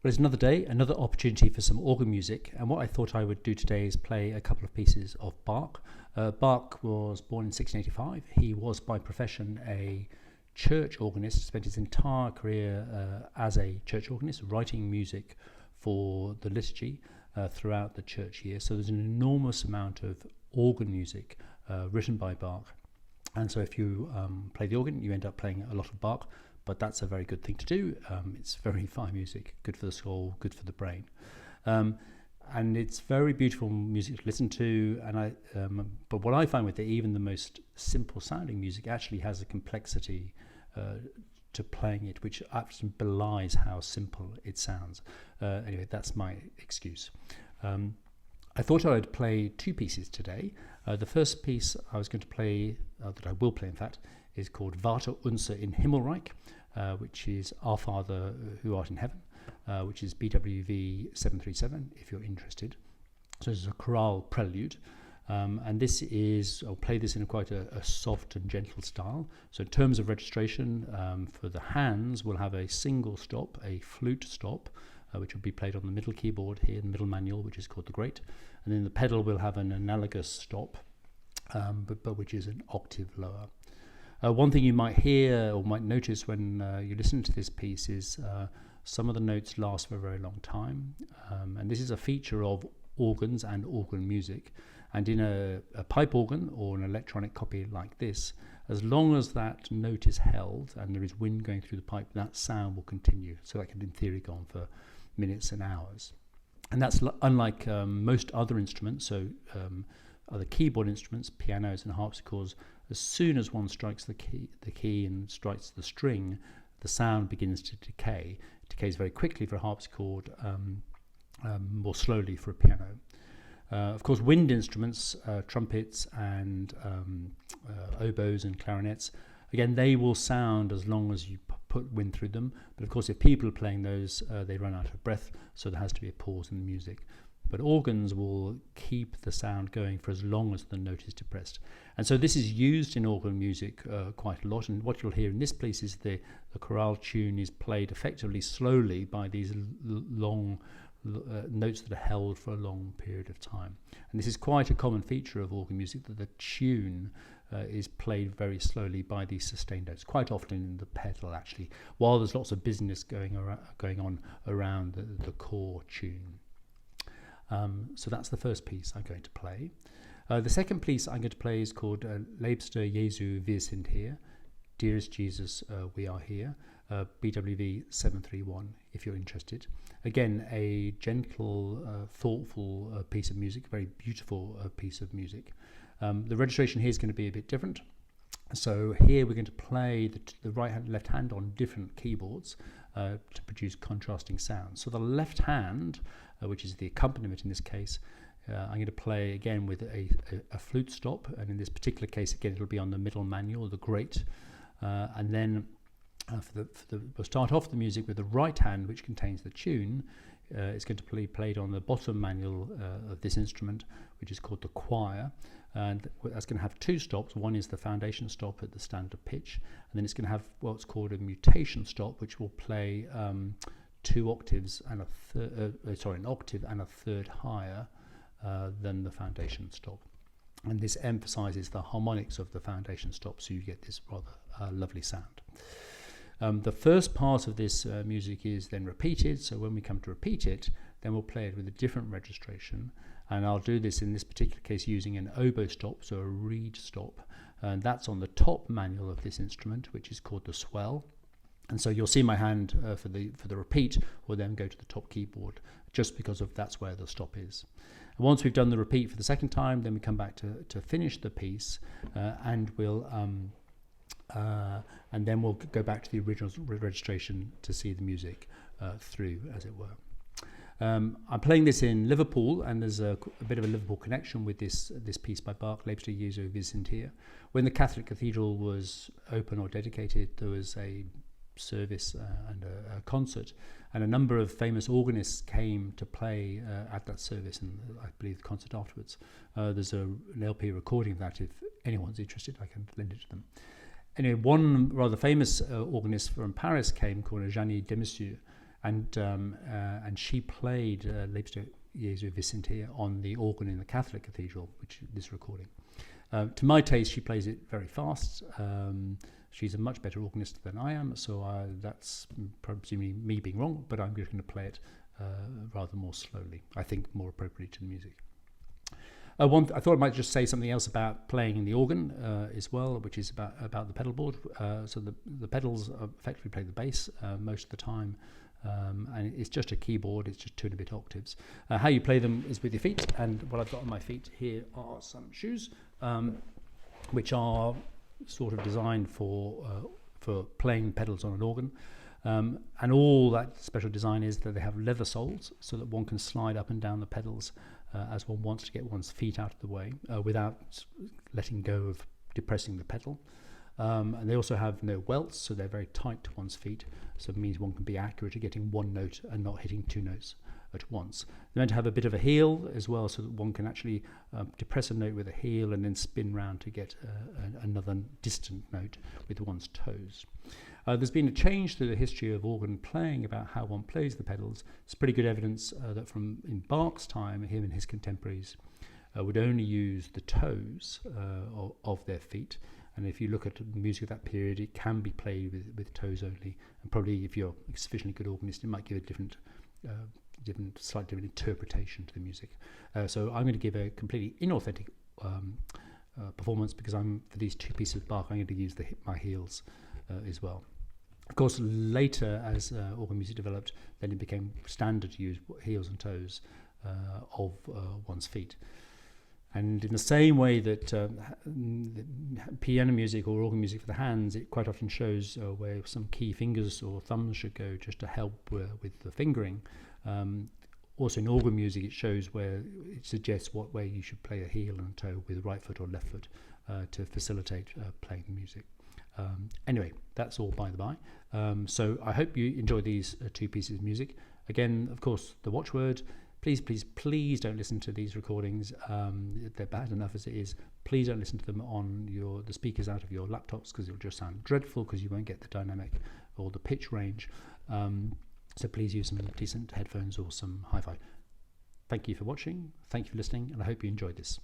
Well, it's another day, another opportunity for some organ music, and what I thought I would do today is play a couple of pieces of Bach. Bach was born in 1685. He was by profession a church organist, spent his entire career as a church organist, writing music for the liturgy throughout the church year. So there's an enormous amount of organ music written by Bach. And so if you play the organ, you end up playing a lot of Bach, but that's a very good thing to do. It's very fine music, good for the soul, good for the brain. And it's very beautiful music to listen to. But what I find with it, even the most simple sounding music actually has a complexity to playing it, which actually belies how simple it sounds. Anyway, that's my excuse. I thought I would play two pieces today. The first piece I was going to play, that I will play in fact, is called Vater, unser, in Himmelreich, which is Our Father who art in heaven, which is BWV 737 if you're interested. So this is a chorale prelude. And this is, I'll play this in quite a soft and gentle style. So in terms of registration, for the hands, we'll have a single stop, a flute stop, which will be played on the middle keyboard here, the middle manual, which is called the great. And then the pedal will have an analogous stop, but which is an octave lower. One thing you might hear or might notice when you listen to this piece is some of the notes last for a very long time. And this is a feature of organs and organ music. And in a pipe organ or an electronic copy like this, as long as that note is held and there is wind going through the pipe, that sound will continue. So that can in theory go on for minutes and hours. And that's unlike most other instruments, so other keyboard instruments, pianos and harpsichords. As soon as one strikes the key and strikes the string, the sound begins to decay. It decays very quickly for a harpsichord, more slowly for a piano. Of course, wind instruments, trumpets and oboes and clarinets, again, they will sound as long as you put wind through them. But of course, if people are playing those, they run out of breath, so there has to be a pause in the music. But organs will keep the sound going for as long as the note is depressed. And so this is used in organ music quite a lot. And what you'll hear in this piece is the chorale tune is played effectively slowly by these long notes that are held for a long period of time. And this is quite a common feature of organ music, that the tune is played very slowly by these sustained notes, quite often in the pedal actually, while there's lots of business going on around the core tune. So that's the first piece I'm going to play. The second piece I'm going to play is called Liebster Jesu, wir sind hier. Dearest Jesus, we are here. BWV 731 if you're interested. Again, a gentle, thoughtful piece of music, very beautiful piece of music. The registration here is going to be a bit different. So here we're going to play the right hand, left hand on different keyboards to produce contrasting sounds. So the left hand, which is the accompaniment in this case, I'm going to play again with a flute stop, and in this particular case again it'll be on the middle manual, the great, and then we'll start off the music with the right hand, which contains the tune. It's going to be played on the bottom manual of this instrument, which is called the choir, and that's going to have two stops. One is the foundation stop at the standard pitch, and then it's going to have what's called a mutation stop, which will play two octaves and an octave and a third higher than the foundation stop. And this emphasizes the harmonics of the foundation stop, so you get this rather lovely sound. The first part of this music is then repeated, so when we come to repeat it, then we'll play it with a different registration, and I'll do this in this particular case using an oboe stop, so a reed stop, and that's on the top manual of this instrument, which is called the swell. And so you'll see my hand for the repeat will then go to the top keyboard, just because of that's where the stop is. And once we've done the repeat for the second time, then we come back to finish the piece, and we'll and then we'll go back to the original registration to see the music through, as it were. I'm playing this in Liverpool, and there's a bit of a Liverpool connection with this piece by Bach, Liebster Jesu, wir sind hier. When the Catholic Cathedral was open or dedicated, there was a service and a concert, and a number of famous organists came to play at that service, and I believe the concert afterwards. There's an LP recording of that. If anyone's interested, I can lend it to them. Anyway, one rather famous organist from Paris came, called Jeanne Demiseux, and she played Liebster Jesu, hier on the organ in the Catholic cathedral, which is this recording. To my taste, she plays it very fast. She's a much better organist than I am, so that's presumably me being wrong, but I'm just going to play it rather more slowly, I think more appropriate to the music. I thought I might just say something else about playing in the organ as well, which is about the pedal board. So the pedals effectively play the bass most of the time, and it's just a keyboard, it's just 2 and a bit octaves. How you play them is with your feet, and what I've got on my feet here are some shoes, which are sort of designed for playing pedals on an organ. And all that special design is that they have leather soles so that one can slide up and down the pedals as one wants to get one's feet out of the way without letting go of depressing the pedal. And they also have no welts, so they're very tight to one's feet, so it means one can be accurate at getting one note and not hitting 2 notes at once. They're meant to have a bit of a heel as well, so that one can actually depress a note with a heel and then spin round to get another distant note with one's toes. There's been a change through the history of organ playing about how one plays the pedals. It's pretty good evidence that from in Bach's time, him and his contemporaries would only use the toes of their feet. And if you look at the music of that period, it can be played with toes only. And probably if you're a sufficiently good organist, it might give a slightly different interpretation to the music. So I'm going to give a completely inauthentic performance, because for these 2 pieces of Bach, I'm going to use my heels as well. Of course, later as organ music developed, then it became standard to use heels and toes of one's feet. And in the same way that piano music or organ music for the hands, it quite often shows where some key fingers or thumbs should go just to help with the fingering. Also in organ music, it shows where it suggests what way you should play a heel and a toe with right foot or left foot to facilitate playing the music. Anyway, that's all by the by. So I hope you enjoy these 2 pieces of music. Again, of course, the watchword. Please don't listen to these recordings. They're bad enough as it is. Please don't listen to them on the speakers out of your laptops, because it'll just sound dreadful, because you won't get the dynamic or the pitch range. So please use some decent headphones or some hi-fi. Thank you for watching. Thank you for listening, and I hope you enjoyed this.